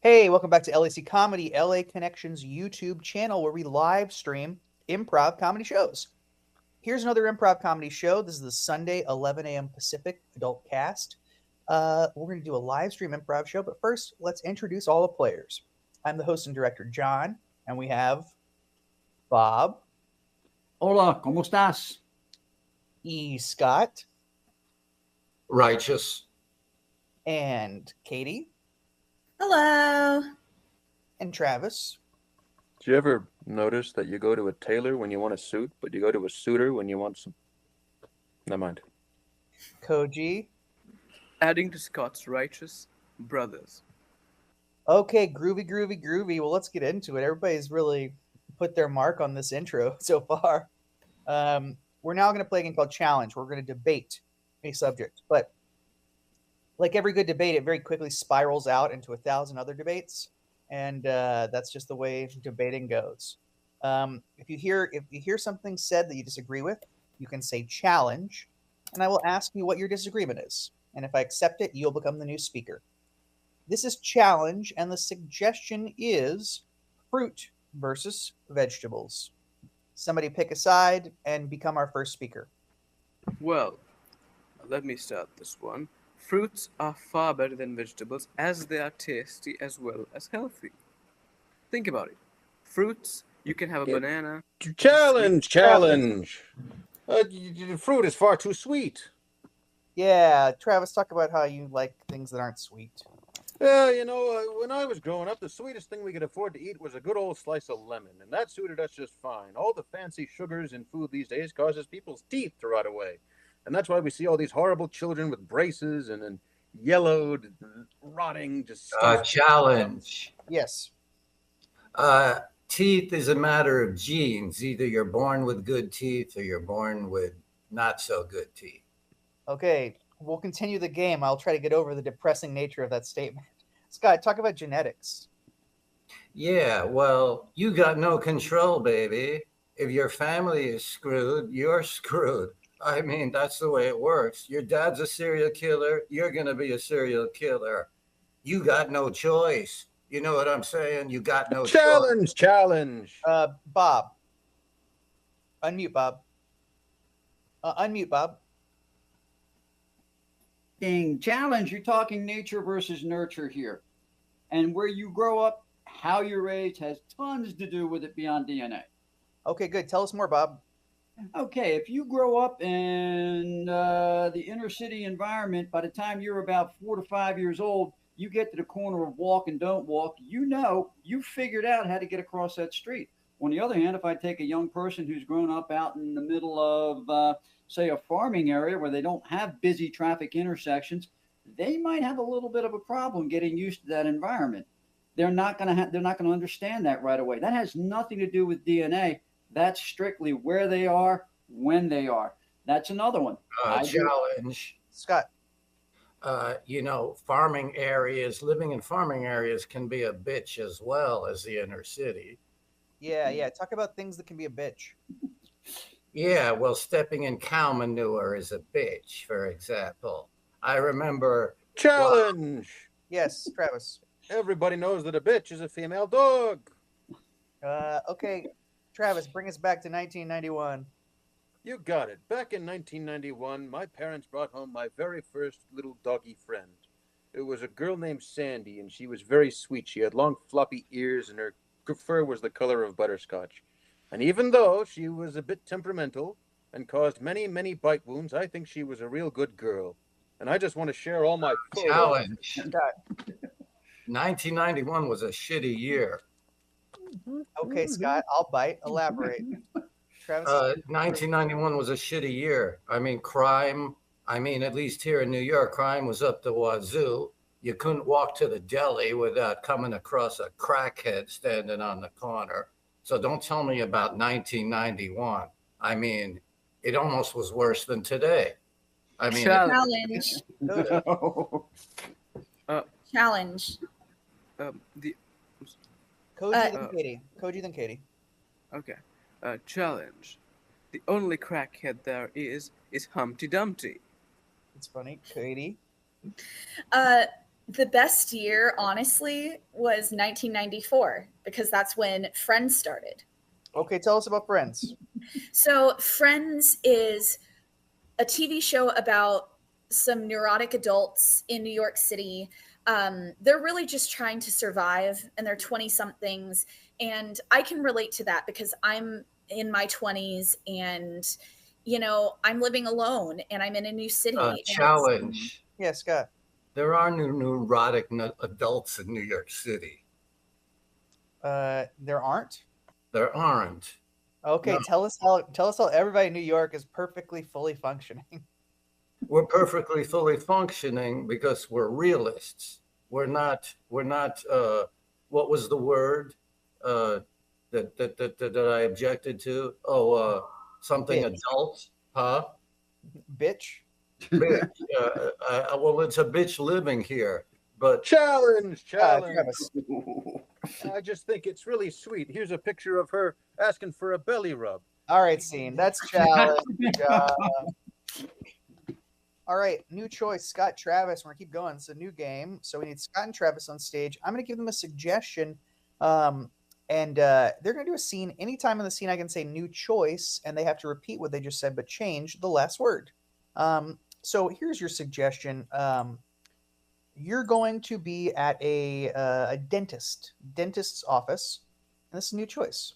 Hey, welcome back to LAC Comedy, LA Connections YouTube channel where we live stream improv comedy shows. Here's another improv comedy show. This is the Sunday, 11 a.m. Pacific adult cast. We're going to do a live stream improv show, but first, let's introduce all the players. I'm the host and director, John, and we have Bob, Hola, ¿cómo estás? E. Scott, Righteous. and Katie, Hello. and Travis. Do you ever notice that you go to a tailor when you want a suit, but you go to a suitor when you want some? Never mind. Koji. Adding to Scott's righteous brothers. Okay, groovy. Well, let's get into it. Everybody's really put their mark on this intro so far. We're now going to play a game called Challenge. We're going to debate a subject, but like every good debate, it very quickly spirals out into 1,000 other debates, and that's just the way debating goes. If you hear something said that you disagree with, you can say challenge, and I will ask you what your disagreement is. And if I accept it, you'll become the new speaker. This is challenge, and the suggestion is fruit versus vegetables. Somebody pick a side and become our first speaker. Well, let me start this one. Fruits are far better than vegetables as they are tasty as well as healthy. Think about it. Fruits, you can have a banana. Challenge! Fruit is far too sweet. Yeah, Travis, talk about how you like things that aren't sweet. When I was growing up, the sweetest thing we could afford to eat was a good old slice of lemon, and that suited us just fine. All the fancy sugars in food these days causes people's teeth to rot away. And that's why we see all these horrible children with braces and yellowed, rotting, disgusting. Challenge. Yes. Teeth is a matter of genes. Either you're born with good teeth or you're born with not so good teeth. Okay, we'll continue the game. I'll try to get over the depressing nature of that statement. Scott, talk about genetics. Yeah, well, you got no control, baby. If your family is screwed, you're screwed. I mean, that's the way it works. Your dad's a serial killer. You're going to be a serial killer. You got no choice. You know what I'm saying? You got no choice. Challenge! Bob. Unmute, Bob. Unmute, Bob. Challenge, you're talking nature versus nurture here. And where you grow up, how you're raised has tons to do with it beyond DNA. Okay, good. Tell us more, Bob. Okay, if you grow up in the inner city environment, by the time you're about 4 to 5 years old, you get to the corner of walk and don't walk, you figured out how to get across that street. On the other hand, if I take a young person who's grown up out in the middle of, say, a farming area where they don't have busy traffic intersections, they might have a little bit of a problem getting used to that environment. They're not going to understand that right away. That has nothing to do with DNA. That's strictly where they are, when they are. That's another one. Challenge. Scott. Living in farming areas can be a bitch as well as the inner city. Yeah. Talk about things that can be a bitch. Yeah, well, stepping in cow manure is a bitch, for example. I remember... Challenge! Yes, Travis. Everybody knows that a bitch is a female dog. Okay, Travis, bring us back to 1991. You got it. Back in 1991, my parents brought home my very first little doggy friend. It was a girl named Sandy, and she was very sweet. She had long, floppy ears, and her fur was the color of butterscotch. And even though she was a bit temperamental and caused many, many bite wounds, I think she was a real good girl. And I just want to share all my photos. Challenge. 1991 was a shitty year. Okay, Scott, I'll bite. Elaborate. Travis? 1991 was a shitty year. I mean, crime, at least here in New York, crime was up the wazoo. You couldn't walk to the deli without coming across a crackhead standing on the corner. So don't tell me about 1991. I mean, it almost was worse than today. I mean, Challenge. No. Challenge. Koji, then Katie. Okay. Challenge. The only crackhead there is Humpty Dumpty. It's funny. Katie. The best year, honestly, was 1994 because that's when Friends started. Okay, tell us about Friends. So, Friends is a TV show about some neurotic adults in New York City. They're really just trying to survive and they're 20 somethings. And I can relate to that because I'm in my 20s and, I'm living alone and I'm in a new city. And it's, Challenge. Yeah, Scott. There are neurotic adults in New York City. There aren't. There aren't. Okay, No. tell us how everybody in New York is perfectly fully functioning. We're perfectly fully functioning because we're realists. We're not. What was the word that I objected to? Oh, something Bitch. adult, huh? Bitch. Bitch. Well, it's a bitch living here, but Challenge, challenge. Travis. I just think it's really sweet. Here's a picture of her asking for a belly rub. All right, scene. That's challenge. Good job. All right, new choice, Scott, Travis. We're gonna keep going. It's a new game, so we need Scott and Travis on stage. I'm gonna give them a suggestion, and they're gonna do a scene. Anytime in the scene, I can say new choice, and they have to repeat what they just said, but change the last word. So here's your suggestion. You're going to be at a dentist's office, and this is a new choice.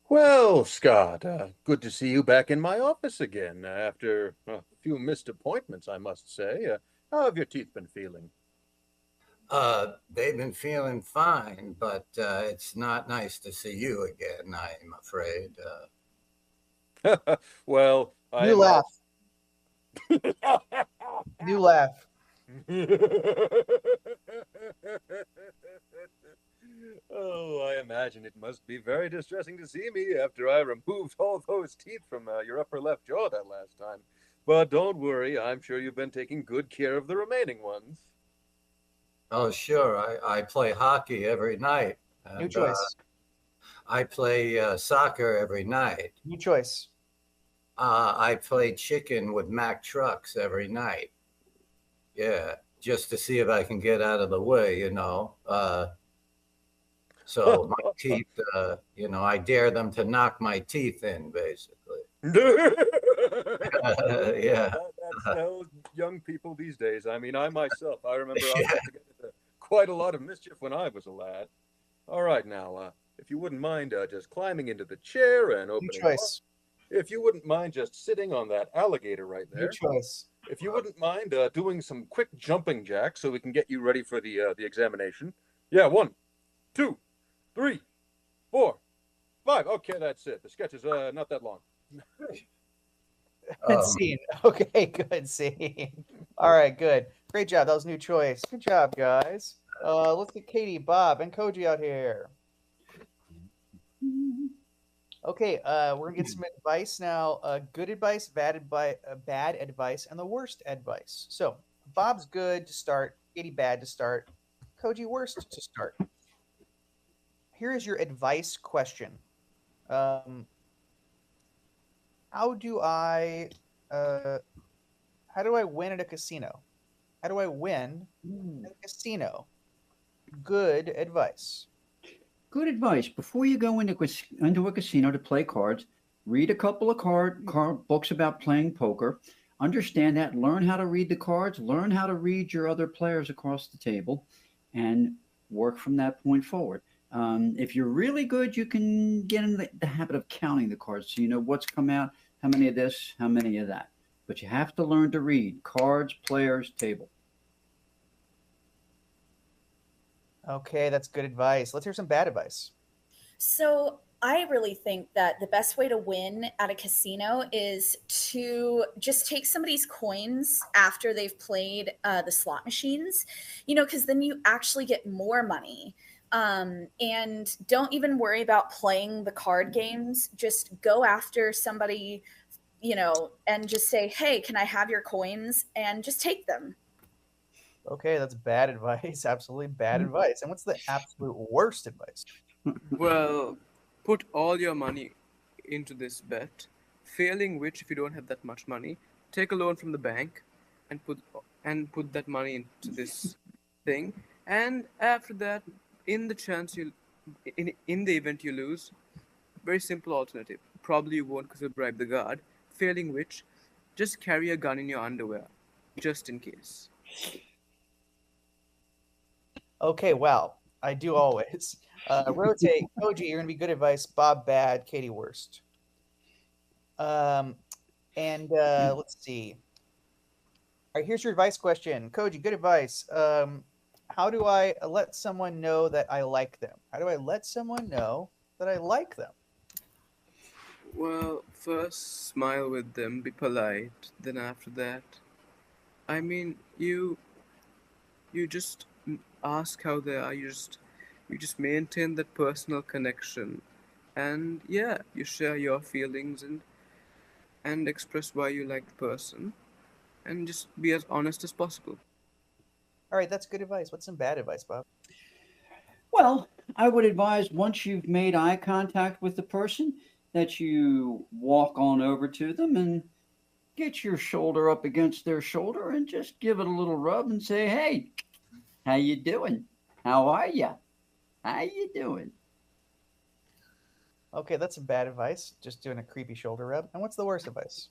Well, Scott, good to see you back in my office again after a few missed appointments, I must say. How have your teeth been feeling? they've been feeling fine. But it's not nice to see you again. I'm afraid. Well, I New am laugh. New laugh. Oh, I imagine it must be very distressing to see me after I removed all those teeth from your upper left jaw that last time. But don't worry, I'm sure you've been taking good care of the remaining ones. Oh, sure. I play hockey every night, New and choice. I play soccer every night. New choice. I play chicken with Mack trucks every night. Yeah, just to see if I can get out of the way, So my teeth, I dare them to knock my teeth in, basically. Yeah. That's those young people these days. I mean, I myself, I remember I Yeah. got to get into quite a lot of mischief when I was a lad. All right, now, if you wouldn't mind just climbing into the chair and New opening choice. if you wouldn't mind just sitting on that alligator right New there. choice. If you wouldn't mind doing some quick jumping jacks so we can get you ready for the examination. Yeah, 1, 2, 3, 4, 5. Okay, that's it. The sketch is not that long. Good scene. Okay, good scene. All right, good. Great job. That was new choice. Good job, guys. Let's get Katie, Bob, and Koji out here. Okay, we're gonna get some advice now. Good advice, bad advice, and the worst advice. So Bob's good to start, Katie bad to start, Koji worst to start. Here is your advice question. How do I win at a casino? How do I win at a casino? Good advice. Good advice. Before you go into a casino to play cards, read a couple of card books about playing poker. Understand that. Learn how to read the cards. Learn how to read your other players across the table, and work from that point forward. If you're really good, you can get in the habit of counting the cards, so you know what's come out, how many of this, how many of that. But you have to learn to read cards, players, table. Okay, that's good advice. Let's hear some bad advice. So I really think that the best way to win at a casino is to just take somebody's coins after they've played the slot machines, because then you actually get more money. And don't even worry about playing the card games. Just go after somebody, and just say, hey, can I have your coins? And just take them. Okay, that's bad advice. Absolutely bad advice. And what's the absolute worst advice? Well, put all your money into this bet, failing which, if you don't have that much money, take a loan from the bank, and put that money into this thing, and after that, in the chance you in the event you lose, very simple alternative. Probably you won't because you bribe the guard. Failing which, just carry a gun in your underwear, just in case. Okay, well, I do always. Rotate. Koji, you're gonna be good advice. Bob, bad. Katie, worst. And let's see. All right, here's your advice question. Koji, good advice. How do I let someone know that I like them? How do I let someone know that I like them? Well, first smile with them, be polite. Then after that, I mean, you just ask how they are. You just maintain that personal connection, and yeah, you share your feelings and express why you like the person, and just be as honest as possible. All right, that's good advice. What's some bad advice, Bob? Well, I would advise once you've made eye contact with the person that you walk on over to them and get your shoulder up against their shoulder and just give it a little rub and say, "Hey, how you doing? How are you? How you doing?" Okay, that's some bad advice. Just doing a creepy shoulder rub. And what's the worst advice?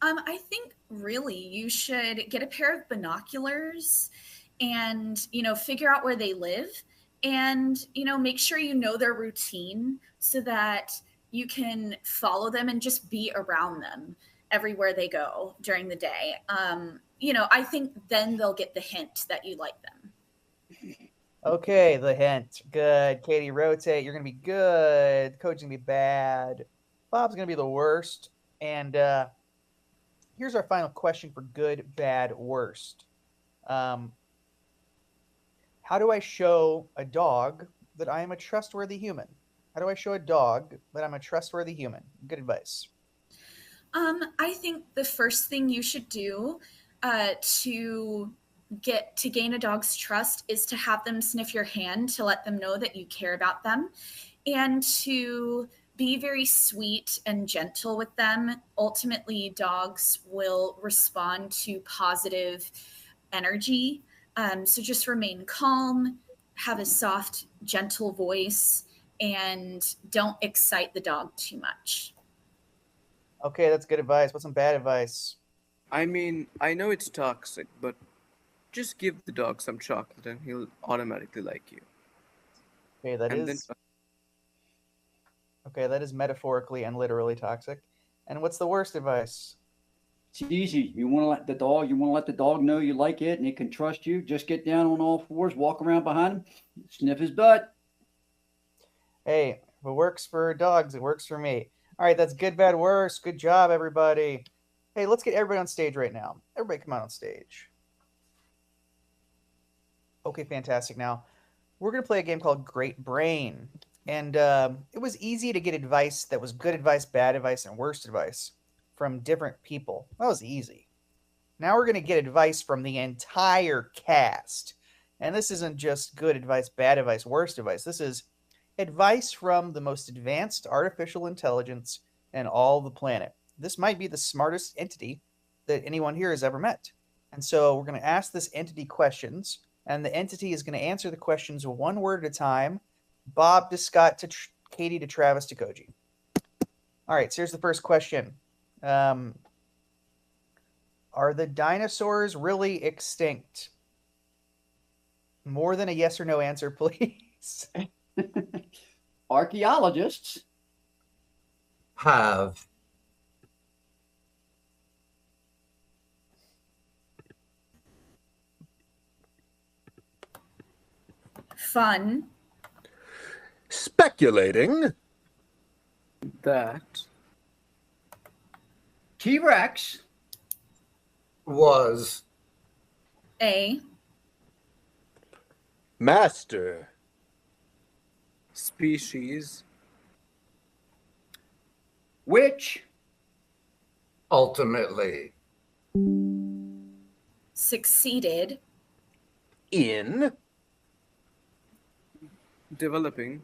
I think really you should get a pair of binoculars and, figure out where they live and, make sure you know their routine so that you can follow them and just be around them everywhere they go during the day. I think then they'll get the hint that you like them. Okay, the hint. Good. Katie, rotate. You're gonna be good. Coach's gonna be bad. Bob's gonna be the worst. And here's our final question for good, bad, worst. Um, how do I show a dog that I am a trustworthy human? How do I show a dog that I'm a trustworthy human? Good advice. I think the first thing you should do to gain a dog's trust is to have them sniff your hand to let them know that you care about them, and to be very sweet and gentle with them. Ultimately, dogs will respond to positive energy. So just remain calm, have a soft, gentle voice, and don't excite the dog too much. Okay, that's good advice. What's some bad advice? I mean, I know it's toxic, but just give the dog some chocolate and he'll automatically like you. Okay, that And then is okay. That is metaphorically and literally toxic. And what's the worst advice? It's easy. You want to let the dog know you like it and it can trust you. Just get down on all fours, walk around behind him, sniff his butt. Hey, if it works for dogs, it works for me. All right, that's good, bad, worst. Good job, everybody. Hey, let's get everybody on stage right now. Everybody come out on stage. Okay, fantastic. Now, we're going to play a game called Great Brain. And it was easy to get advice that was good advice, bad advice, and worst advice from different people. That was easy. Now we're going to get advice from the entire cast. And this isn't just good advice, bad advice, worst advice. This is advice from the most advanced artificial intelligence in all the planet. This might be the smartest entity that anyone here has ever met. And so we're going to ask this entity questions, and the entity is going to answer the questions one word at a time. Bob to Scott to Katie to Travis to Koji. All right, so here's the first question. Are the dinosaurs really extinct? More than a yes or no answer, please. Archaeologists Have. Fun. Speculating. that T-Rex Was. A. Master. species which Ultimately. Succeeded. In. developing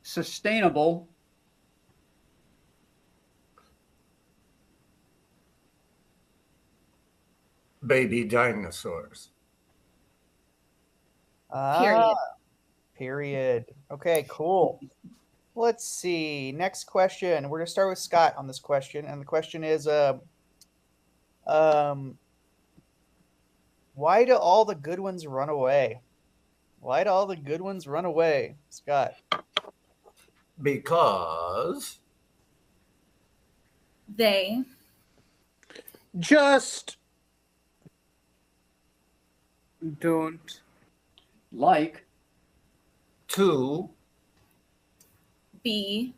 sustainable Baby dinosaurs. Ah, period. Okay, cool. Let's see. Next question. We're gonna start with Scott on this question, and the question is, um, why do all the good ones run away? Why do all the good ones run away, Scott? Because They Just Don't Like to be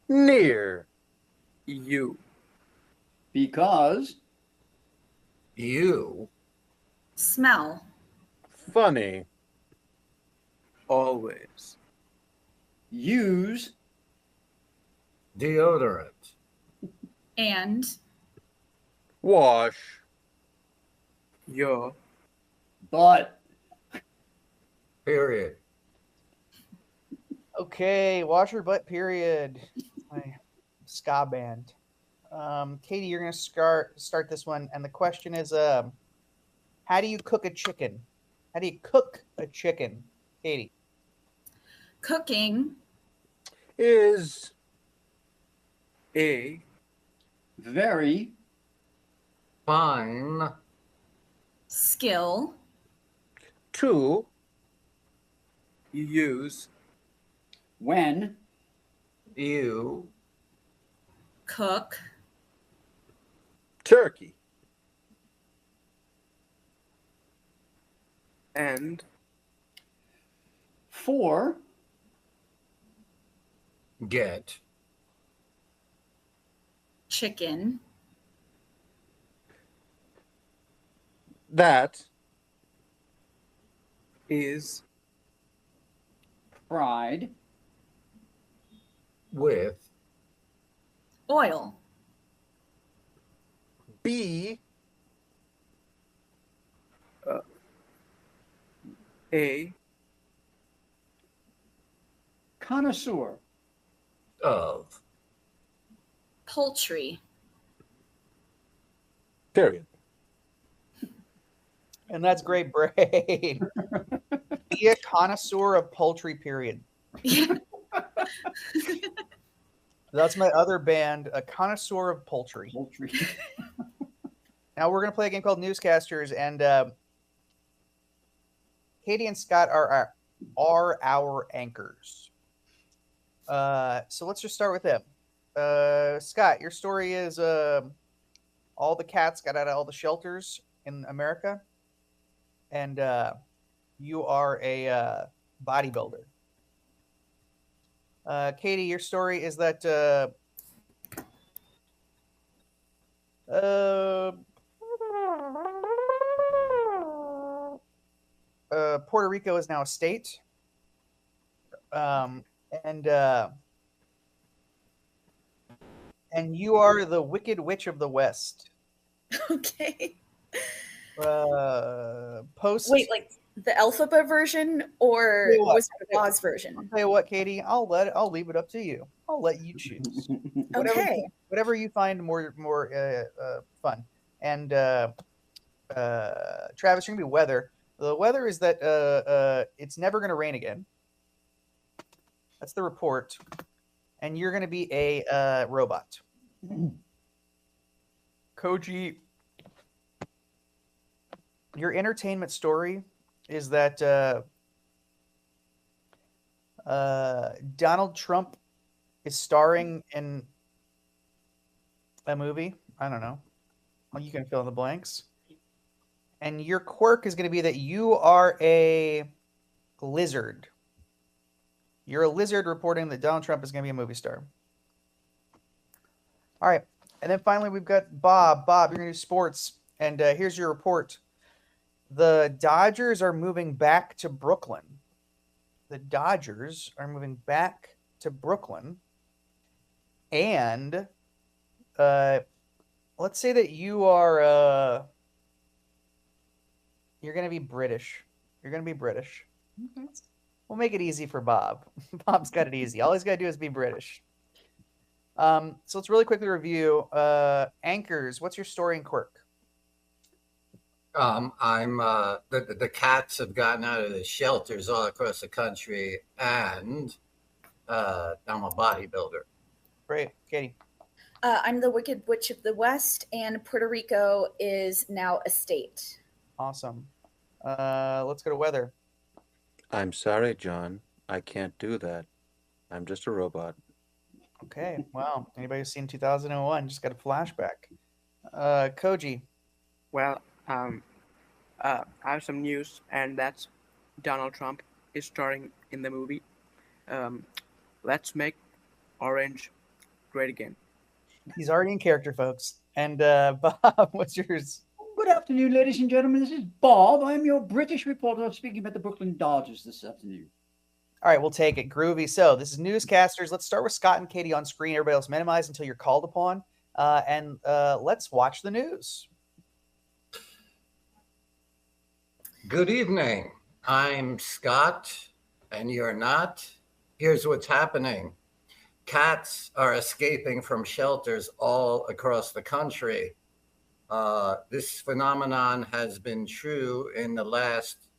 near. you. because you smell Funny. Always. use deodorant. and Wash. Your but Period. Okay, wash your butt. Period. My ska band. Katie, you're gonna start this one, and the question is, how do you cook a chicken? How do you cook a chicken, Katie? cooking Is a very Fine. skill to use when You cook turkey. and for get chicken That is fried with oil be a connoisseur of poultry period. And that's great brain. Be a connoisseur of poultry. Period. That's my other band, a connoisseur of poultry. poultry. Now we're gonna play a game called Newscasters, and Katie and Scott are our anchors. So let's just start with them. Scott, your story is all the cats got out of all the shelters in America, and you are a bodybuilder. Katie, your story is that Puerto Rico is now a state, and you are the Wicked Witch of the West. okay Post. wait like the alphabet version or Tell you what, Wizard of Oz version I'll tell you what, Katie. I'll leave it up to you. I'll let you choose. okay Whatever you find more fun. And Travis, you're gonna be weather. The weather is that it's never gonna rain again. That's the report. And you're gonna be a robot. Koji, your entertainment story is that Donald Trump is starring in a movie. I don't know. Well, you can fill in the blanks. And your quirk is going to be that you are a lizard. You're a lizard reporting that Donald Trump is going to be a movie star. All right. And then finally, we've got Bob. Bob, you're going to do sports. And here's your report. The Dodgers are moving back to Brooklyn. The Dodgers are moving back to Brooklyn. And let's say that you are you're going to be British. You're going to be British. Mhm. We'll make it easy for Bob. Bob's got it easy. All he's got to do is be British. So let's really quickly review. Anchors, what's your story and quirk? The cats have gotten out of the shelters all across the country, and I'm a bodybuilder. Great, Katie. I'm the Wicked Witch of the West, and Puerto Rico is now a state. Awesome. Let's go to weather. I'm sorry, John. I can't do that. I'm just a robot. Okay. Wow. Anybody who's seen 2001 just got a flashback. Koji. Well, I have some news, and that's Donald Trump is starring in the movie. Let's make Orange great again. He's already in character, folks. And Bob, what's yours? Good afternoon, ladies and gentlemen. This is Bob. I'm your British reporter speaking about the Brooklyn Dodgers this afternoon. All right, we'll take it. Groovy. So this is newscasters. Let's start with Scott and Katie on screen. Everybody else minimize until you're called upon. And let's watch the news. Good evening. I'm Scott, and you're not. Here's what's happening. Cats are escaping from shelters all across the country. This phenomenon has been true in the last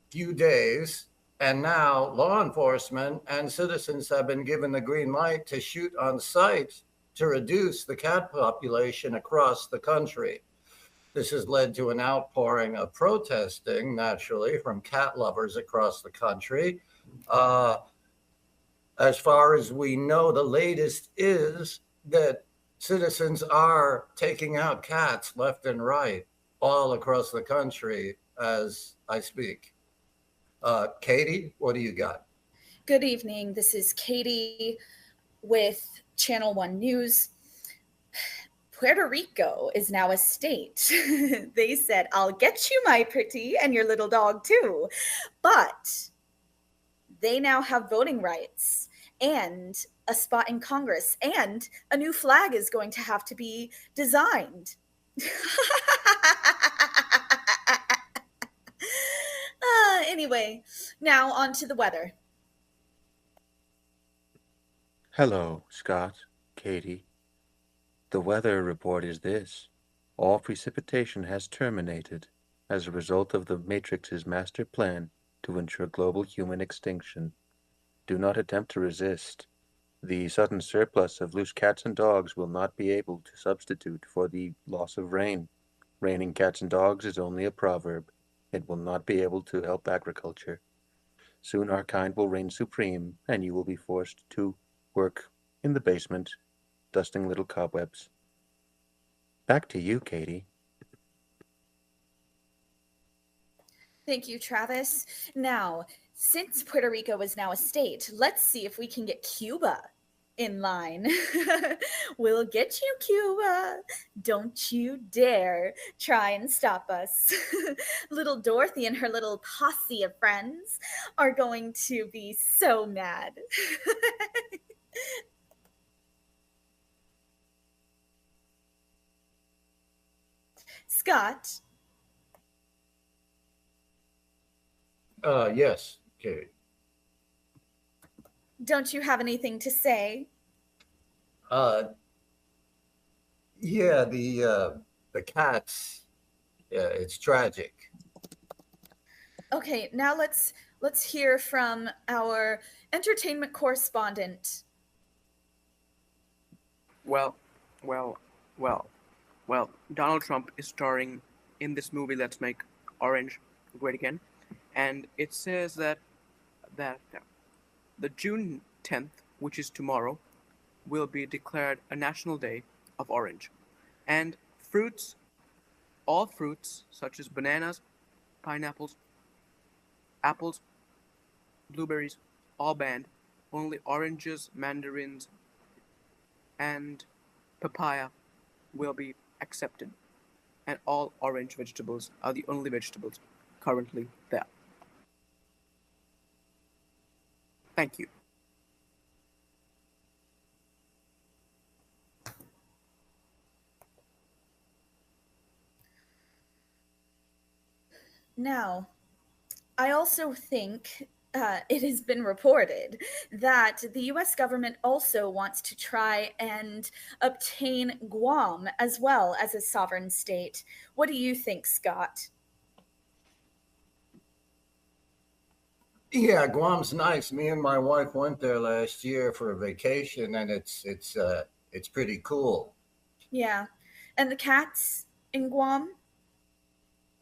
few days, and now law enforcement and citizens have been given the green light to shoot on sight to reduce the cat population across the country. This has led to an outpouring of protesting, naturally, from cat lovers across the country. As far as we know, the latest is that citizens are taking out cats left and right all across the country as I speak. Katie, what do you got? Good evening. This is Katie with Channel 1 News. Puerto Rico is now a state. They said, I'll get you, my pretty, and your little dog too. But they now have voting rights and a spot in Congress, and a new flag is going to have to be designed. Anyway, now on to the weather. Hello, Scott, Katie. The weather report is this. All precipitation has terminated as a result of the Matrix's master plan to ensure global human extinction. Do not attempt to resist. The sudden surplus of loose cats and dogs will not be able to substitute for the loss of rain. Raining cats and dogs is only a proverb. It will not be able to help agriculture. Soon our kind will reign supreme, and you will be forced to work in the basement, dusting little cobwebs. Back to you, Katie. Thank you, Travis. Now, since Puerto Rico is now a state, let's see if we can get Cuba in line. We'll get you, Cuba. Don't you dare try and stop us. Little Dorothy and her little posse of friends are going to be so mad. Scott? Yes, Katie. Don't you have anything to say? Yeah, the cats. Yeah, it's tragic. Okay, now let's hear from our entertainment correspondent. Well, Donald Trump is starring in this movie, Let's Make Orange Great Again. And it says that the June 10th, which is tomorrow, will be declared a national day of orange. And all fruits, such as bananas, pineapples, apples, blueberries, all banned. Only oranges, mandarins, and papaya will be accepted. And all orange vegetables are the only vegetables currently there. Thank you. Now, I also think it has been reported that the US government also wants to try and obtain Guam as well as a sovereign state. What do you think, Scott? Yeah, Guam's nice. Me and my wife went there last year for a vacation, and it's pretty cool. Yeah. And the cats in Guam?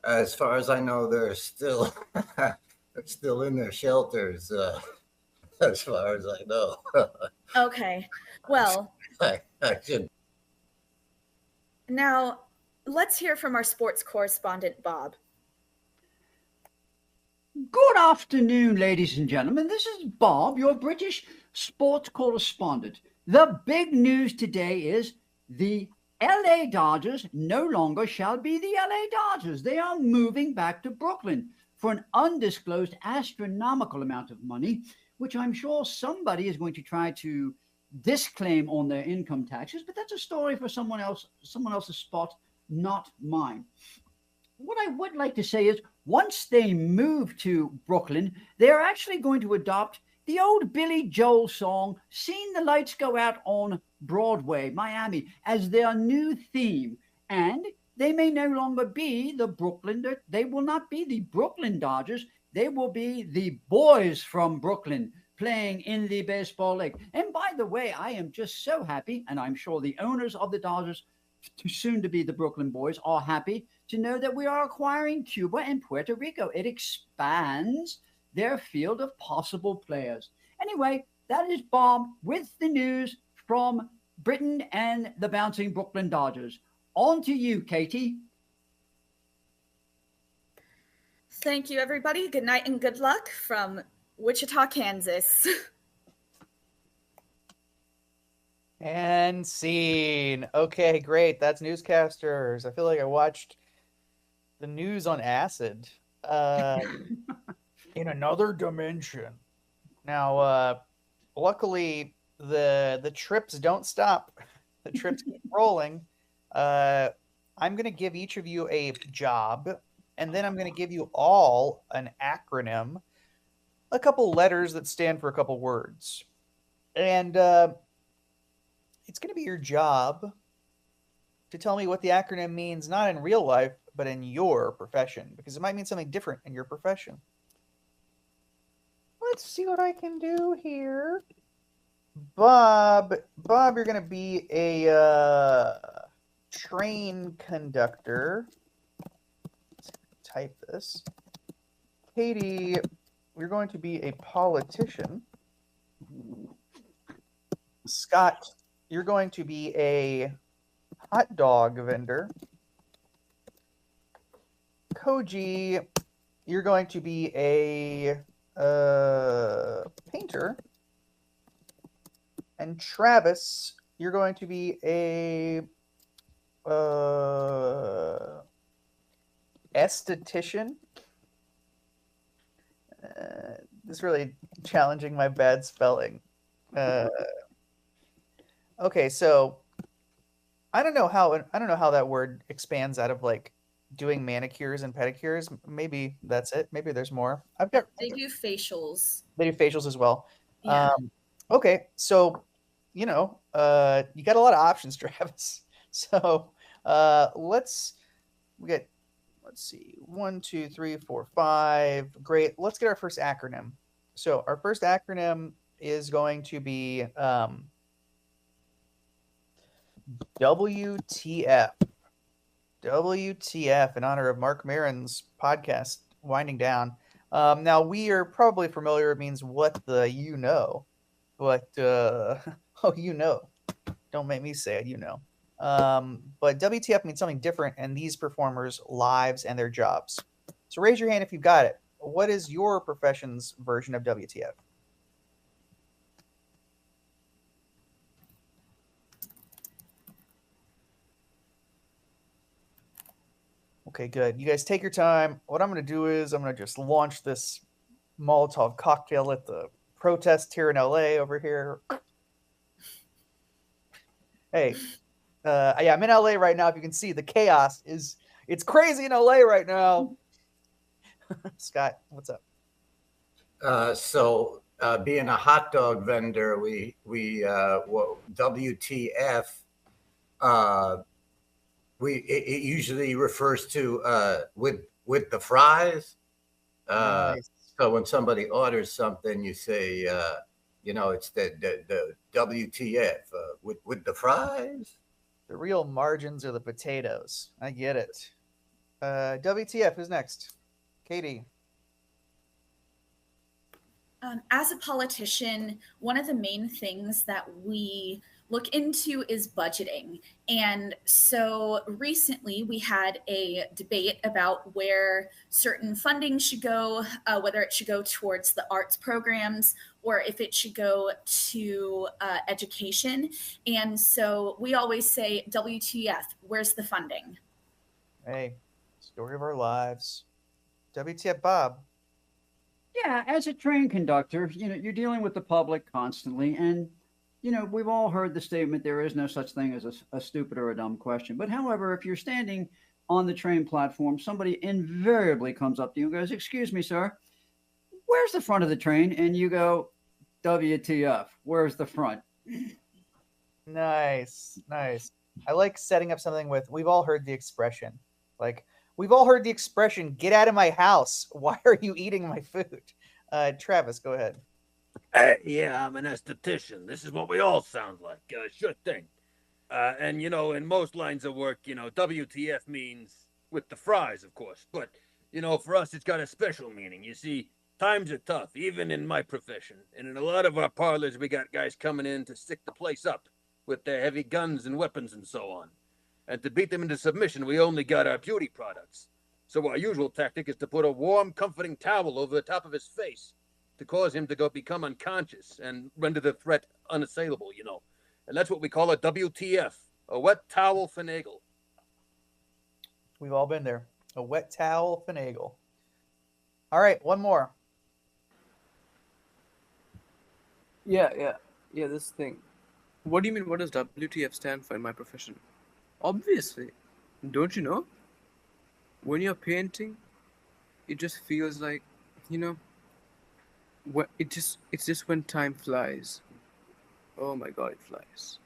As far as I know, they're still they're still in their shelters. As far as I know, Okay. Well, I should. now let's hear from our sports correspondent, Bob. Good afternoon, ladies and gentlemen. This is Bob, your British sports correspondent. The big news today is the LA Dodgers no longer shall be the LA Dodgers. They are moving back to Brooklyn for an undisclosed astronomical amount of money, which I'm sure somebody is going to try to disclaim on their income taxes, but that's a story for someone else's spot, not mine. What I would like to say is once they move to Brooklyn, they're actually going to adopt the old Billy Joel song, Seen the Lights Go Out on Broadway, Miami, as their new theme. And they may no longer be they will not be the Brooklyn Dodgers. They will be the boys from Brooklyn playing in the baseball league. And by the way, I am just so happy, and I'm sure the owners of the Dodgers, soon to be the Brooklyn Boys, are happy to know that we are acquiring Cuba and Puerto Rico. It expands their field of possible players. Anyway, that is Bob with the news from Britain and the bouncing Brooklyn Dodgers. On to you, Katie. Thank you, everybody. Good night and good luck from Wichita, Kansas. And scene. Okay, great. That's newscasters. I feel like I watched the news on acid. In another dimension. Now, luckily, the trips don't stop. The trips keep rolling. I'm going to give each of you a job, and then I'm going to give you all an acronym, a couple letters that stand for a couple words. And it's going to be your job to tell me what the acronym means, not in real life, but in your profession, because it might mean something different in your profession. Let's see what I can do here. Bob, you're going to be a train conductor. Let's type this. Katie, you're going to be a politician. Scott, you're going to be a hot dog vendor. Koji, you're going to be a painter. And Travis, you're going to be a esthetician. This is really challenging my bad spelling. Okay, so I don't know how that word expands out of like doing manicures and pedicures. Maybe that's it. Maybe there's more. They do facials. They do facials as well. Yeah. Okay, so you got a lot of options, Travis. So let's see, 1, 2, 3, 4, 5. Great. Let's get our first acronym. So our first acronym is going to be WTF. WTF in honor of Mark Maron's podcast winding down. Now we are probably familiar. It means what the you know, but don't make me say it. But WTF means something different in these performers' lives and their jobs. So raise your hand if you've got it. What is your profession's version of WTF? Okay, good. You guys take your time. What I'm going to do is I'm going to just launch this Molotov cocktail at the protest here in LA over here. Hey, yeah, I'm in LA right now. If you can see, the chaos it's crazy in LA right now. Scott, what's up? Being a hot dog vendor, WTF. Uh, it usually refers to with the fries. Nice. So when somebody orders something, you say, it's the WTF with the fries. The real margins are the potatoes. I get it. WTF, who's next? Katie. As a politician, one of the main things that we look into is budgeting. And so recently we had a debate about where certain funding should go, whether it should go towards the arts programs or if it should go to education. And so we always say, WTF, where's the funding? Hey, story of our lives. WTF, Bob. Yeah, as a train conductor, you're dealing with the public constantly, and we've all heard the statement there is no such thing as a stupid or a dumb question. But however, if you're standing on the train platform, somebody invariably comes up to you and goes, "Excuse me, sir, where's the front of the train?" And you go, "WTF, where's the front?" Nice. I like setting up something with, we've all heard the expression. Like, we've all heard the expression, get out of my house. Why are you eating my food? Travis, go ahead. Yeah, I'm an esthetician. This is what we all sound like. Sure thing. And, in most lines of work, WTF means with the fries, of course. But, for us, it's got a special meaning. You see, times are tough, even in my profession. And in a lot of our parlors, we got guys coming in to stick the place up with their heavy guns and weapons and so on. And to beat them into submission, we only got our beauty products. So our usual tactic is to put a warm, comforting towel over the top of his face to cause him to become unconscious and render the threat unassailable, And that's what we call a WTF, a wet towel finagle. We've all been there. A wet towel finagle. All right, one more. Yeah, this thing. What do you mean, what does WTF stand for in my profession? Obviously. Don't you know? When you're painting, it just feels like, it's just when time flies. Oh my god, it flies.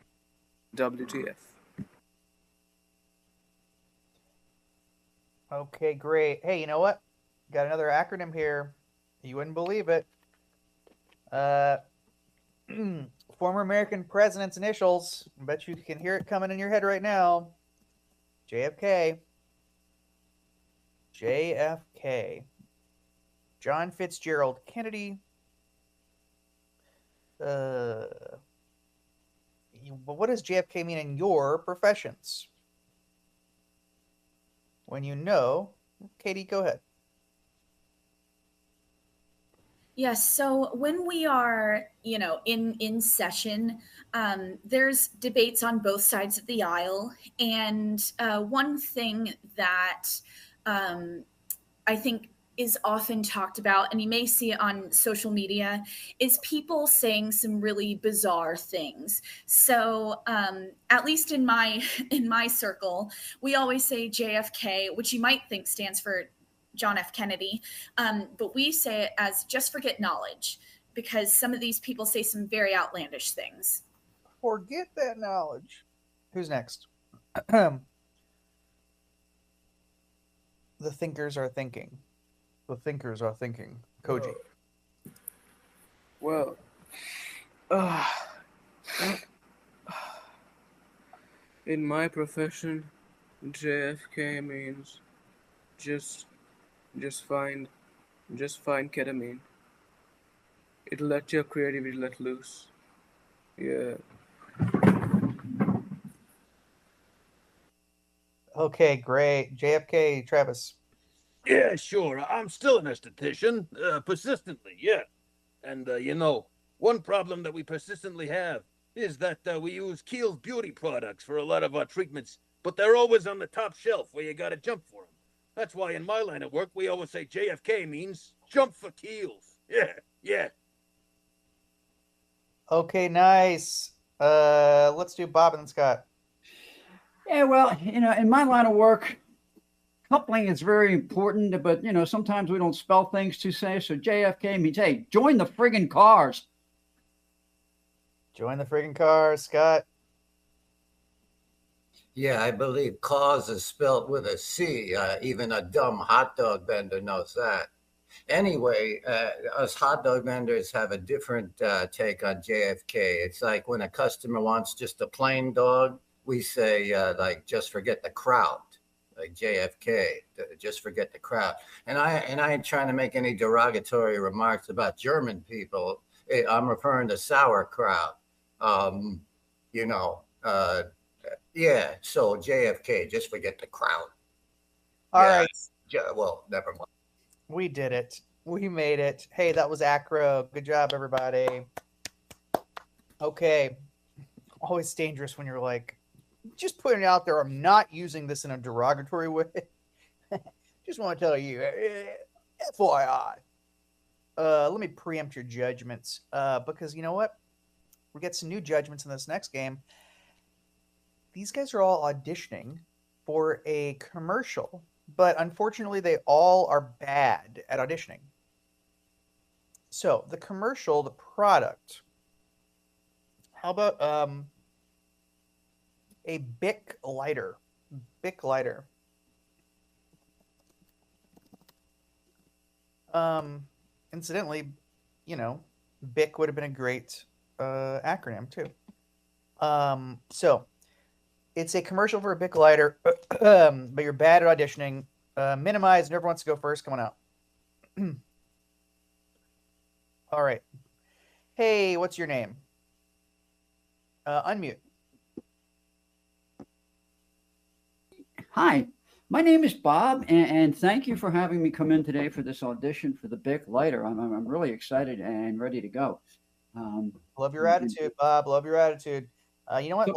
WTF. Okay, great. Hey, you know what? Got another acronym here. You wouldn't believe it. Former American president's initials. I bet you can hear it coming in your head right now. JFK. JFK. John Fitzgerald Kennedy. But what does JFK mean in your professions? When you know, Katie, go ahead. Yes. So when we are, in session, there's debates on both sides of the aisle, and one thing that I think is often talked about, and you may see it on social media, is people saying some really bizarre things. So at least in my circle, we always say JFK, which you might think stands for John F. Kennedy, but we say it as just forget knowledge, because some of these people say some very outlandish things. Forget that knowledge. Who's next? The thinkers are thinking. The thinkers are thinking. Koji. Well, in my profession, JFK means just find ketamine. It'll let your creativity let loose. Yeah. Okay, great. JFK, Travis. Yeah, sure. I'm still an esthetician, persistently, yeah. And, one problem that we persistently have is that we use Kiehl's beauty products for a lot of our treatments, but they're always on the top shelf where you gotta jump for them. That's why in my line of work, we always say JFK means jump for Kiehl's. Yeah. Okay, nice. Let's do Bob and Scott. Yeah, well, in my line of work, coupling is very important, but sometimes we don't spell things too safe. So JFK means, hey, join the friggin' cars. Join the friggin' cars, Scott. Yeah, I believe cause is spelled with a C. Even a dumb hot dog vendor knows that. Anyway, us hot dog vendors have a different take on JFK. It's like when a customer wants just a plain dog, we say like just forget the crowd, like JFK, just forget the crowd. And I ain't trying to make any derogatory remarks about German people. I'm referring to sauerkraut. Um, you know, yeah. So JFK, just forget the crowd. All Yeah. right, Well, never mind. we did it. We made it. Hey, that was Acro. Good job, everybody. Okay. Always dangerous when you're like, just putting it out there. I'm not using this in a derogatory way. Just want to tell you, FYI. Let me preempt your judgments because you know what? We get some new judgments in this next game. These guys are all auditioning for a commercial, but unfortunately, they all are bad at auditioning. So the commercial, the product. How about a Bic lighter? Bic lighter. Incidentally, Bic would have been a great acronym too. So it's a commercial for a Bic lighter, but you're bad at auditioning. Minimize. Never wants to go first. Come on out. All right. Hey, what's your name? Unmute. Hi, my name is Bob, and thank you for having me come in today for this audition for the Bic lighter. I'm really excited and ready to go. Love your attitude, Bob. Love your attitude. You know what?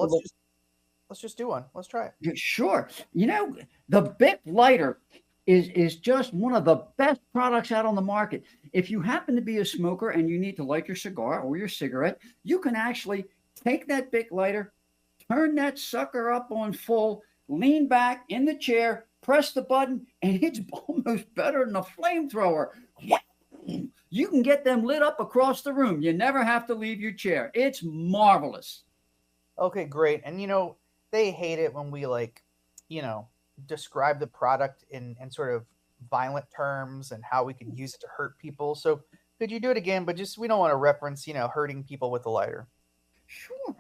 Let's just do one. Let's try it. Sure. The Bic lighter is just one of the best products out on the market. If you happen to be a smoker and you need to light your cigar or your cigarette, you can actually take that Bic lighter, turn that sucker up on full, lean back in the chair, press the button, and it's almost better than a flamethrower. You can get them lit up across the room. You never have to leave your chair. It's marvelous. Okay, great. And they hate it when we describe the product in sort of violent terms and how we could use it to hurt people. So could you do it again? But just we don't want to reference, hurting people with a lighter. Sure.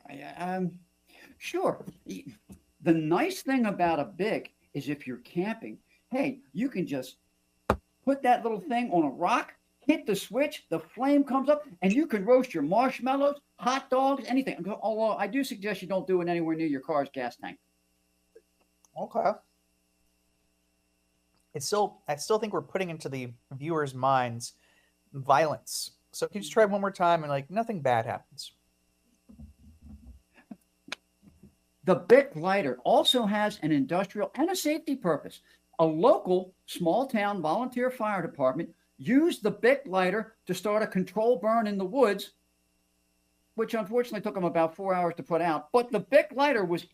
Sure. The nice thing about a Bic is if you're camping, hey, you can just put that little thing on a rock, hit the switch, the flame comes up, and you can roast your marshmallows, hot dogs, anything. Although I do suggest you don't do it anywhere near your car's gas tank. Okay. I still think we're putting into the viewers' minds violence. So can you just try one more time and nothing bad happens? The Bic lighter also has an industrial and a safety purpose. A local small town volunteer fire department used the Bic lighter to start a control burn in the woods, which unfortunately took them about 4 hours to put out. But the Bic lighter was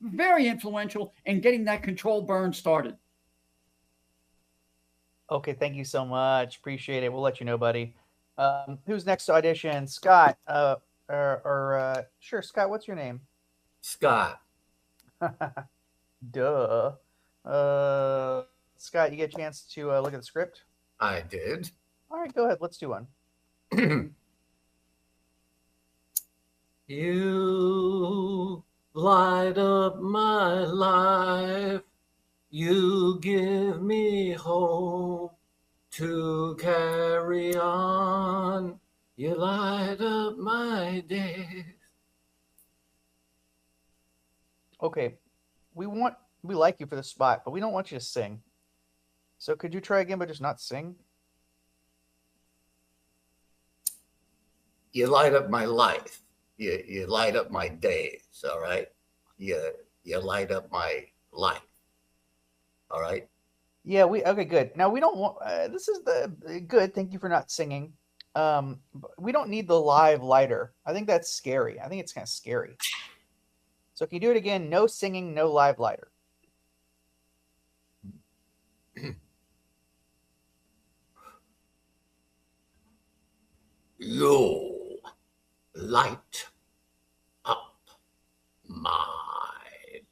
very influential in getting that control burn started. Okay, thank you so much. Appreciate it. We'll let you know, buddy. Who's next to audition? Scott. Sure, Scott. What's your name? Scott. Duh. Scott, you get a chance to look at the script? I did. All right, go ahead. Let's do one. You light up my life. You give me hope to carry on. You light up my days. Okay, we like you for the spot, but we don't want you to sing. So could you try again, but just not sing? You light up my life. You light up my days. All right. You light up my life. All right. Yeah. Okay. Good. Now we don't want. This is the good. Thank you for not singing. We don't need the live lighter. I think that's scary. I think it's kind of scary. So can you do it again? No singing, no live lighter. You light up my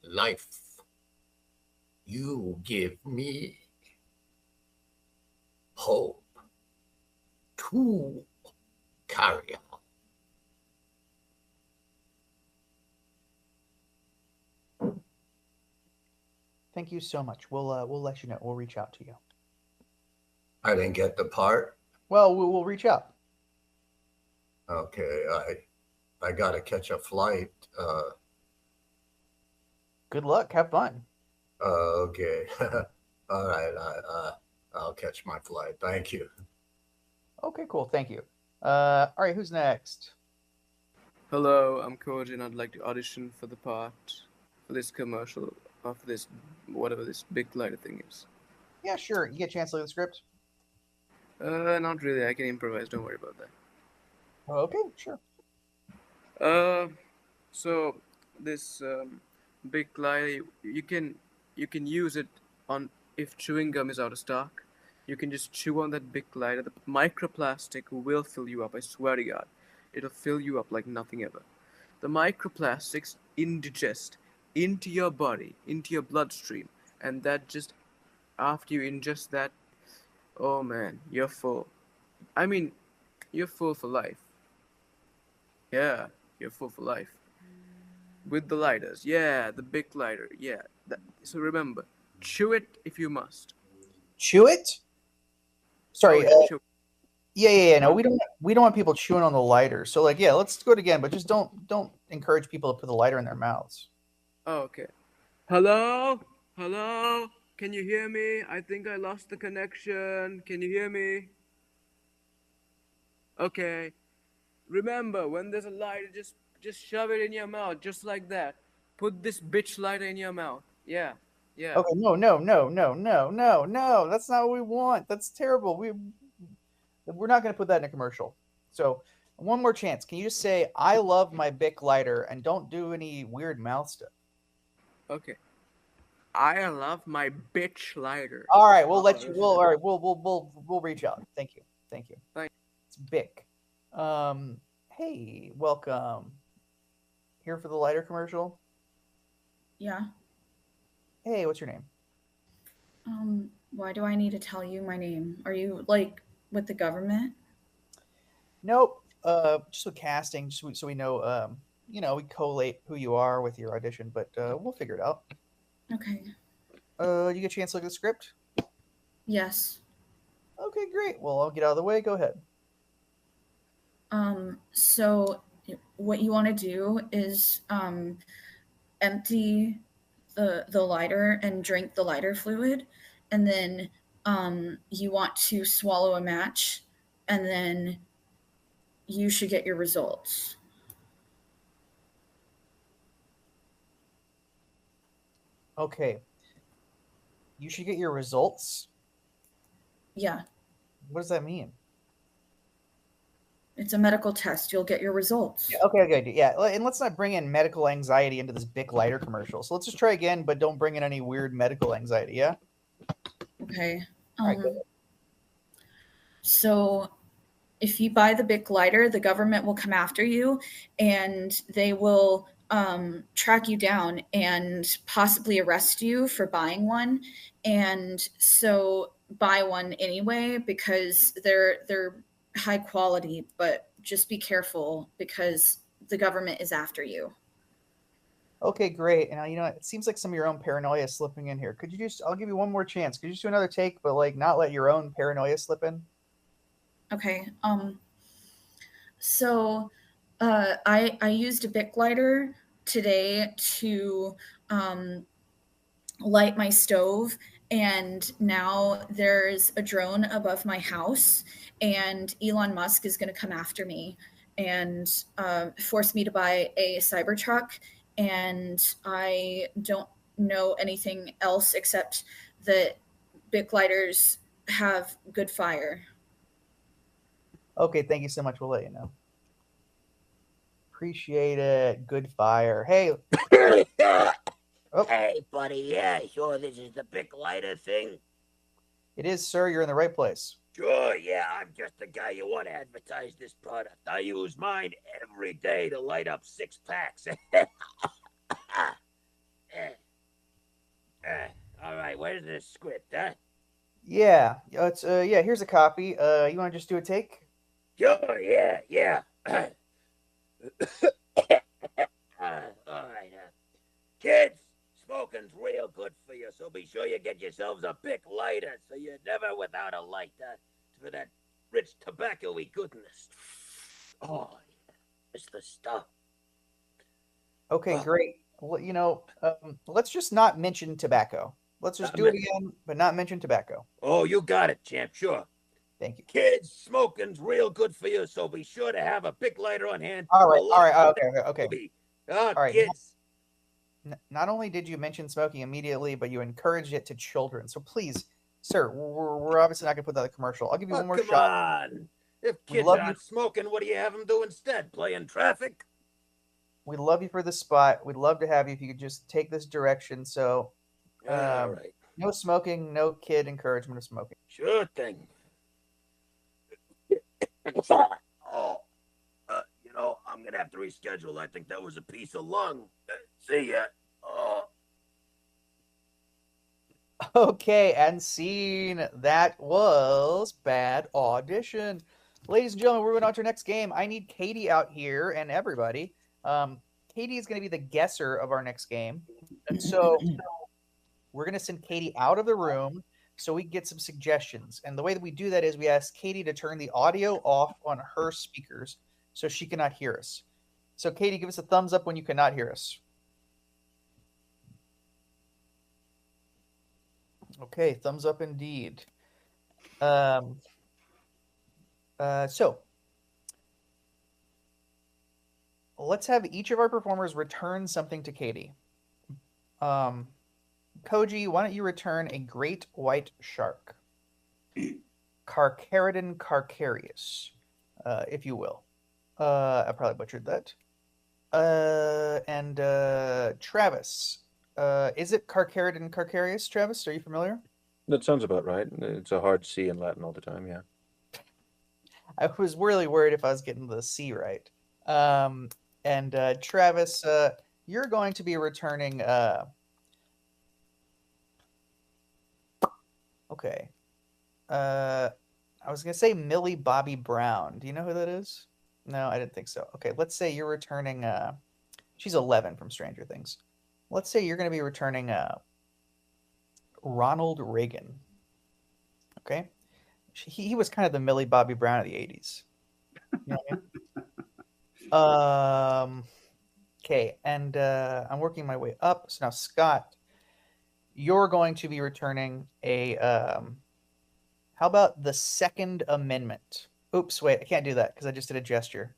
life. You give me hope to carry on. Thank you so much. We'll let you know. We'll reach out to you. I didn't get the part. Well, we'll reach out. Okay, I gotta catch a flight. Good luck. Have fun. Okay. All right. I'll catch my flight. Thank you. Okay, cool. Thank you. All right, who's next? Hello, I'm Koji, and I'd like to audition for the part for this commercial, or for this whatever this big lighter thing is. Yeah, sure. You get a chance to look at the script. Not really. I can improvise. Don't worry about that. Okay, sure. So this big lighter, you can use it on if chewing gum is out of stock. You can just chew on that big lighter. The microplastic will fill you up. I swear to God, it'll fill you up like nothing ever. The microplastics indigest into your body, into your bloodstream, and that just after you ingest that, oh man, you're full. I mean, you're full for life. Yeah, you're full for life. With the lighters, yeah, the big lighter, yeah. So remember, chew it if you must. Chew it? Sorry. Oh, yeah, chew. Yeah. No, we don't want people chewing on the lighter. So like, yeah, let's do it again, but just don't encourage people to put the lighter in their mouths. Oh, okay. Hello? Hello? Can you hear me? I think I lost the connection. Can you hear me? Okay. Remember, when there's a lighter, just shove it in your mouth, just like that. Put this bitch lighter in your mouth. Yeah. Yeah. Okay, no. That's not what we want. That's terrible. We're not going to put that in a commercial. So, one more chance. Can you just say, "I love my Bic lighter," and don't do any weird mouth stuff? Okay. I love my bitch lighter. All right, we'll let you. this We'll is- all right. We'll reach out. Thank you. Thank- It's Bic. Hey, welcome. Here for the lighter commercial. Yeah. Hey, what's your name? Why do I need to tell you my name? Are you like with the government? Nope. Just with casting, so we know. We collate who you are with your audition, but we'll figure it out. Okay. You get a chance to look at the script? Yes. Okay, great. Well, I'll get out of the way. Go ahead. So what you want to do is empty the lighter and drink the lighter fluid, and then you want to swallow a match, and then you should get your results. Okay. You should get your results. Yeah, What does that mean? it's a medical test. You'll get your results. Yeah, okay. Yeah, and let's not bring in medical anxiety into this Bic lighter commercial. So let's just try again, but don't bring in any weird medical anxiety. Yeah. Okay. All right, go ahead. So if you buy the Bic lighter, the government will come after you, and they will track you down and possibly arrest you for buying one. And so buy one anyway, because they're high quality, but just be careful because the government is after you. Okay, great. And it seems like some of your own paranoia is slipping in here. Could you I'll give you one more chance. Could you just do another take, but like not let your own paranoia slip in? Okay. So I used a Bic lighter today to light my stove, and now there's a drone above my house, and Elon Musk is going to come after me and force me to buy a Cybertruck, and I don't know anything else except that Bic lighters have good fire. Okay, thank you so much. We'll let you know. Appreciate it. Good fire. Hey. Oh. Hey, buddy. Yeah, sure. This is the big lighter thing. It is, sir. You're in the right place. Sure, yeah, I'm just the guy you want to advertise this product. I use mine every day to light up 6 packs. All right, where's this script, huh? Yeah, it's yeah. Here's a copy. You want to just do a take? Sure, yeah. All right, kids, smoking's real good for you, so be sure you get yourselves a big lighter so you're never without a light for that rich tobacco-y goodness. Oh, yeah, it's the stuff. Okay, great. Well, let's just not mention tobacco. Let's just do it again, but not mention tobacco. Oh, you got it, champ, sure. Thank you. Kids, smoking's real good for you, so be sure to have a big lighter on hand. All right. Okay. Ah, All right. kids. Not only did you mention smoking immediately, but you encouraged it to children. So please, sir, we're obviously not going to put that in the commercial. I'll give you one more come shot. on. If We kids love aren't you. smoking, what do you have them do instead? Play in traffic? We love you for the spot. We'd love to have you if you could just take this direction. So, All right. no smoking, no kid encouragement of smoking. Sure thing. Oh, I'm going to have to reschedule. I think that was a piece of lung. See ya. Oh. Okay, and scene. That was bad audition. Ladies and gentlemen, we're going on to our next game. I need Katie out here and everybody. Katie is going to be the guesser of our next game. And so we're going to send Katie out of the room so we can get some suggestions. And the way that we do that is we ask Katie to turn the audio off on her speakers so she cannot hear us. So Katie, give us a thumbs up when you cannot hear us. Okay, thumbs up indeed. So let's have each of our performers return something to Katie. Koji, why don't you return a great white shark? Carcharodon carcarius, if you will. I probably butchered that. And Travis, is it Carcharodon carcarius, Travis? Are you familiar? That sounds about right. It's a hard C in Latin all the time, yeah. I was really worried if I was getting the C right. And Travis, you're going to be returning. Okay. I was going to say Millie Bobby Brown. Do you know who that is? No, I didn't think so. Okay, let's say you're returning. She's 11 from Stranger Things. Let's say you're going to be returning Ronald Reagan. Okay. He was kind of the Millie Bobby Brown of the 80s. You know what I mean? Okay, and I'm working my way up. So now, Scott, you're going to be returning a, how about the Second Amendment? Oops, wait, I can't do that because I just did a gesture.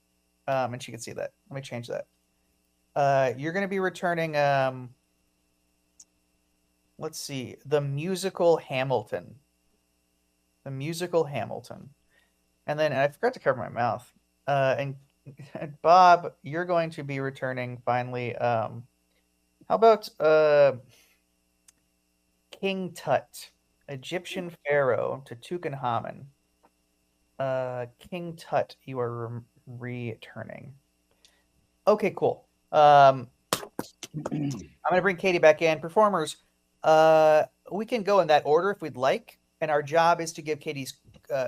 And she can see that. Let me change that. You're going to be returning, let's see, the musical Hamilton. The musical Hamilton. And then, and I forgot to cover my mouth. And Bob, you're going to be returning finally. How about King Tut, Egyptian pharaoh to Tutankhamun. King Tut, you are returning. Okay, cool. I'm gonna bring Katie back in. Performers, we can go in that order if we'd like. And our job is to give Katie's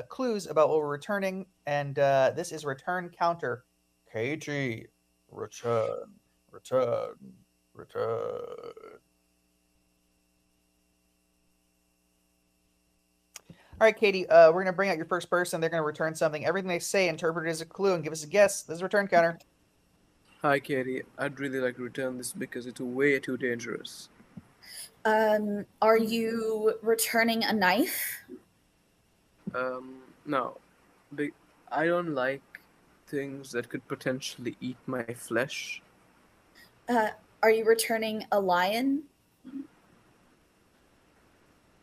clues about what we're returning. And this is return counter. Katie, return. All right, Katie, we're going to bring out your first person. They're going to return something. Everything they say, interpret it as a clue and give us a guess. This is return counter. Hi, Katie. I'd really like to return this because it's way too dangerous. Are you returning a knife? No. I don't like things that could potentially eat my flesh. Are you returning a lion?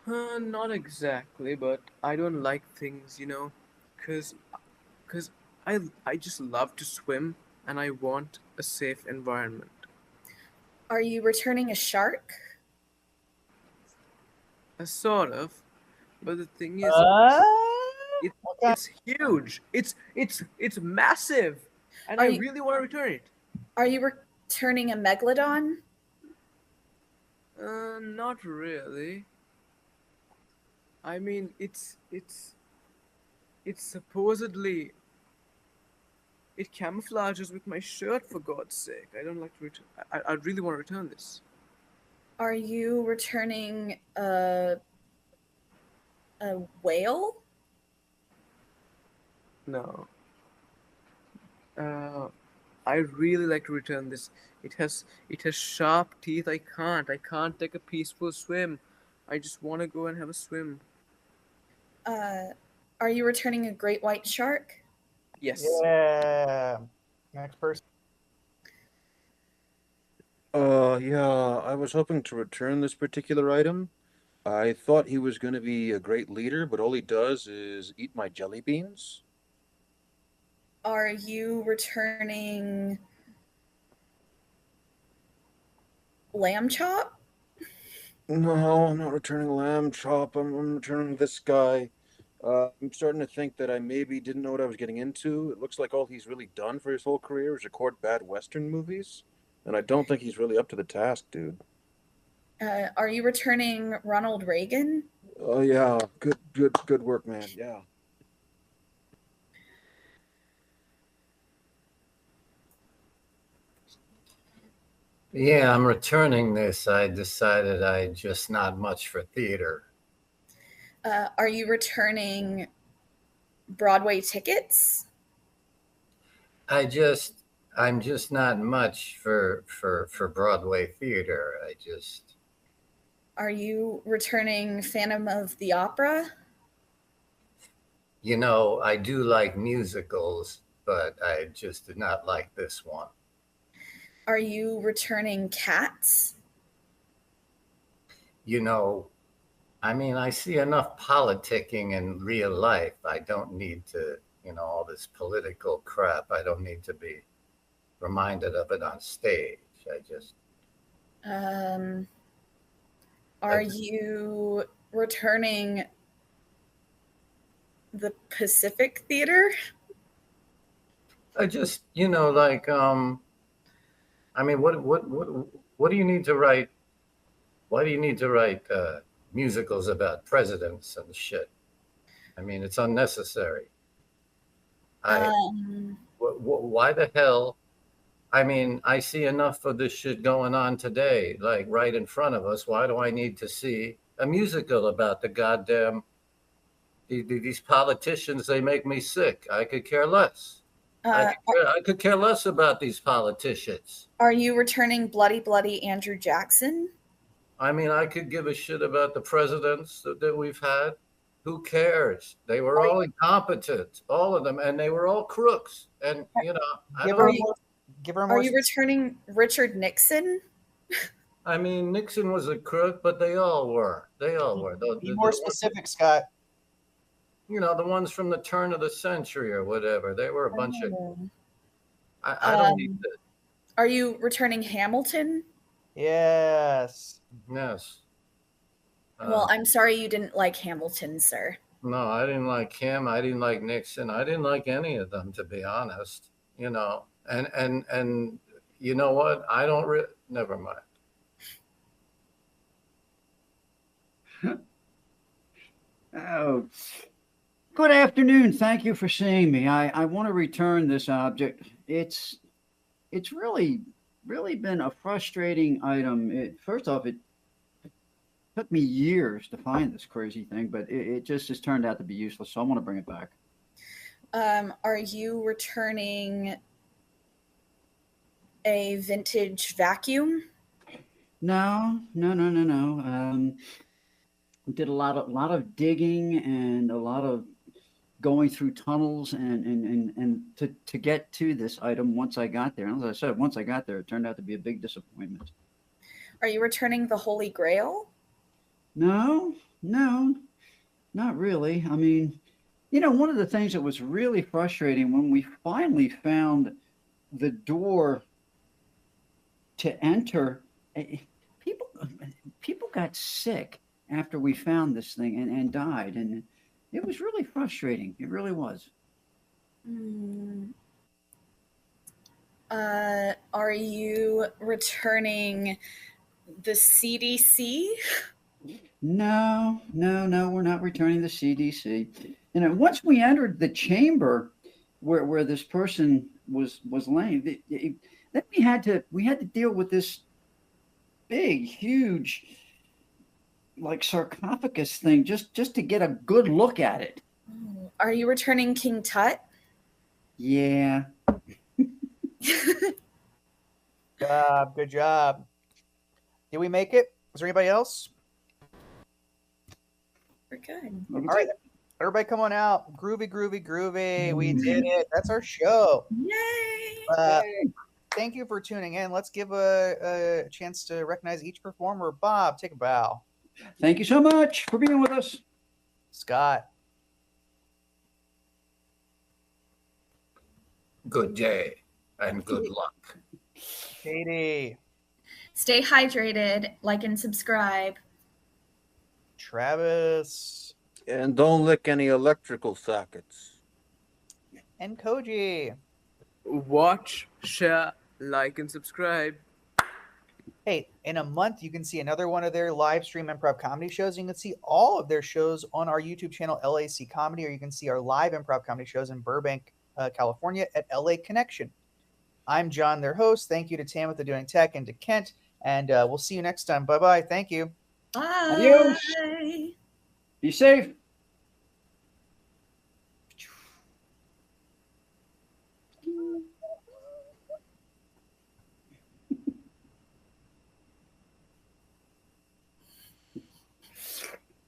Not exactly, but I don't like things, because I just love to swim and I want a safe environment. Are you returning a shark? Sort of, but the thing is, It, What kind? it's huge. It's massive, and Are I you really want to return it. are you returning a megalodon? Not really. I mean, it's supposedly it camouflages with my shirt. For God's sake, I don't like to return. I really want to return this. Are you returning a whale? No. Uh, I really like to return this. It has sharp teeth. I can't take a peaceful swim. I just want to go and have a swim. Uh, are you returning a great white shark? Yes. Yeah. Next person. Yeah, I was hoping to return this particular item. I thought he was going to be a great leader, but all he does is eat my jelly beans. Are you returning lamb chop? No, I'm not returning lamb chop. I'm returning this guy. I'm starting to think that I maybe didn't know what I was getting into. It looks like all he's really done for his whole career is record bad Western movies, and I don't think he's really up to the task, dude. Are you returning Ronald Reagan? Oh yeah, good work, man. Yeah. Yeah, I'm returning this. I decided I just not much for theater. Are you returning Broadway tickets? I'm just not much for Broadway theater. Are you returning Phantom of the Opera? I do like musicals, but I just did not like this one. Are you returning Cats? You know, I mean, I see enough politicking in real life. I don't need to, all this political crap. I don't need to be reminded of it on stage. Um, I are just- you returning the Pacific Theater? I mean, what do you need to write? Why do you need to write musicals about presidents and shit? I mean, it's unnecessary. I Um, Why the hell? I mean, I see enough of this shit going on today, like right in front of us. Why do I need to see a musical about the goddamn these politicians? They make me sick. I could care less. uh, I could care less about these politicians. are you returning Bloody Bloody Andrew Jackson? I mean, I could give a shit about the presidents that we've had. Who cares? They were all incompetent, all of them, and they were all crooks. And I Give don't. her more. Give her Are more. you returning Richard Nixon? I mean, Nixon was a crook, but they all were. They all were. Be more specific, Scott. The ones from the turn of the century or whatever. They were a bunch of. Oh. I don't need to. Are you returning Hamilton? Yes. Yes. Well, I'm sorry you didn't like Hamilton, sir. No, I didn't like him. I didn't like Nixon. I didn't like any of them, to be honest. And you know what? I don't. Never mind. Oh, good afternoon. Thank you for seeing me. I want to return this object. It's really been a frustrating item. First off, it took me years to find this crazy thing, but it just has turned out to be useless. So I want to bring it back. Are you returning a vintage vacuum? No. Did a lot of digging and a lot of going through tunnels and to get to this item once I got there. And as I said, once I got there, it turned out to be a big disappointment. Are you returning the Holy Grail? No, not really. I mean, one of the things that was really frustrating when we finally found the door to enter, people got sick after we found this thing and died. And It was really frustrating. It really was. Are you returning the CDC? No, we're not returning the CDC. Once we entered the chamber where this person was laying, then we had to deal with this big, huge, like sarcophagus thing just to get a good look at it. Are you returning King Tut? Yeah. Good job. Did we make it? Was there anybody else? We're good. All right, everybody come on out. Groovy, groovy, groovy. We did it. That's our show. Yay! Thank you for tuning in. Let's give a chance to recognize each performer. Bob, take a bow. Thank you so much for being with us. Scott. Good day and good luck. Katie. Stay hydrated, like and subscribe. Travis. And don't lick any electrical sockets. And Koji. Watch, share, like, and subscribe. Hey, in a month, you can see another one of their live stream improv comedy shows. You can see all of their shows on our YouTube channel, LAC Comedy, or you can see our live improv comedy shows in Burbank, California at LA Connection. I'm John, their host. Thank you to Tamitha doing tech and to Kent. And we'll see you next time. Bye-bye. Thank you. Bye. Adios. Be safe.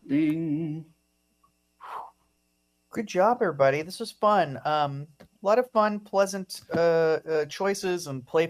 Ding. Good job, everybody. This was fun. A lot of fun, pleasant choices and playful